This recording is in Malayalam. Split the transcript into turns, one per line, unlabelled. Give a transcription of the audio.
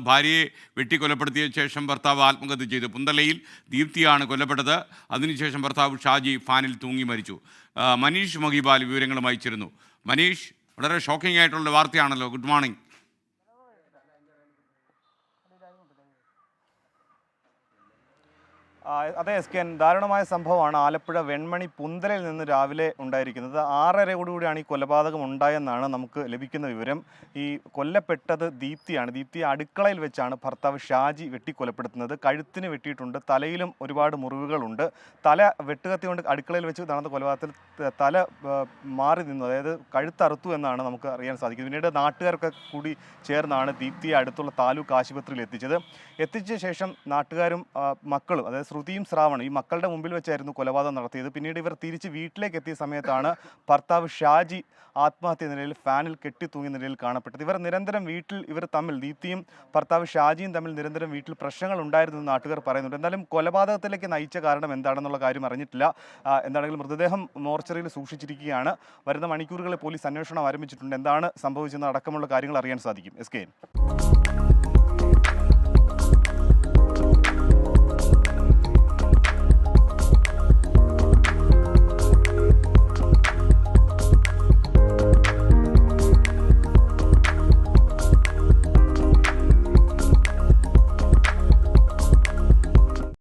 ഭാര്യയെ വെട്ടിക്കൊലപ്പെടുത്തിയ ശേഷം ഭർത്താവ് ആത്മഹത്യ ചെയ്തു. പുന്തലയിൽ ദീപ്തിയാണ് കൊല്ലപ്പെട്ടത്. അതിനുശേഷം ഭർത്താവ് ഷാജി ഫാനിൽ തൂങ്ങി മരിച്ചു. മനീഷ് മഹിബാൽ വിവരങ്ങളുമായി ചേരുന്നു. മനീഷ്, വളരെ ഷോക്കിംഗ് ആയിട്ടുള്ള വാർത്തയാണല്ലോ. Good morning.
അതെ എസ്കെൻ, ദാരുണമായ സംഭവമാണ് ആലപ്പുഴ വെൺമണി പുന്തലയിൽ നിന്ന് രാവിലെ ഉണ്ടായിരിക്കുന്നത്. 6:30 ഈ കൊലപാതകം ഉണ്ടായെന്നാണ് നമുക്ക് ലഭിക്കുന്ന വിവരം. ഈ കൊല്ലപ്പെട്ടത് ദീപ്തിയാണ്. ദീപ്തി അടുക്കളയിൽ വെച്ചാണ് ഭർത്താവ് ഷാജി വെട്ടിക്കൊലപ്പെടുത്തുന്നത്. കഴുത്തിന് വെട്ടിയിട്ടുണ്ട്, തലയിലും ഒരുപാട് മുറിവുകളുണ്ട്. തല വെട്ടുകത്തി കൊണ്ട് അടുക്കളയിൽ വെച്ച് നടന്ന കൊലപാതകത്തിൽ തല മാറി നിന്നു, അതായത് കഴുത്തറുത്തു എന്നാണ് നമുക്ക് അറിയാൻ സാധിക്കുന്നത്. പിന്നീട് നാട്ടുകാരൊക്കെ കൂടി ചേർന്നാണ് ദീപ്തിയെ അടുത്തുള്ള താലൂക്ക് ആശുപത്രിയിൽ എത്തിച്ചത്. എത്തിച്ച ശേഷം നാട്ടുകാരും മക്കളും, അതായത് ശ്രുതിയും ശ്രാവണും, ഈ മക്കളുടെ മുമ്പിൽ വെച്ചായിരുന്നു കൊലപാതകം നടത്തിയത്. പിന്നീട് ഇവർ തിരിച്ച് വീട്ടിലേക്ക് എത്തിയ സമയത്താണ് ഭർത്താവ് ഷാജി ആത്മഹത്യ നിലയിൽ ഫാനിൽ കെട്ടിത്തൂങ്ങിയ നിലയിൽ കാണപ്പെട്ടത്. ഇവർ തമ്മിൽ, ദീപ്തിയും ഭർത്താവ് ഷാജിയും തമ്മിൽ നിരന്തരം വീട്ടിൽ പ്രശ്നങ്ങൾ ഉണ്ടായിരുന്നു എന്ന് നാട്ടുകാർ പറയുന്നുണ്ട്. എന്തായാലും കൊലപാതകത്തിലേക്ക് നയിച്ച കാരണം എന്താണെന്നുള്ള കാര്യം അറിഞ്ഞിട്ടില്ല. എന്താണെങ്കിലും മൃതദേഹം മോർച്ചറിയിൽ സൂക്ഷിച്ചിരിക്കുകയാണ്. വരുന്ന മണിക്കൂറുകളിൽ പോലീസ് അന്വേഷണം ആരംഭിച്ചിട്ടുണ്ട്. എന്താണ് സംഭവിച്ചതെന്ന് അടക്കമുള്ള കാര്യങ്ങൾ അറിയാൻ സാധിക്കും. S K.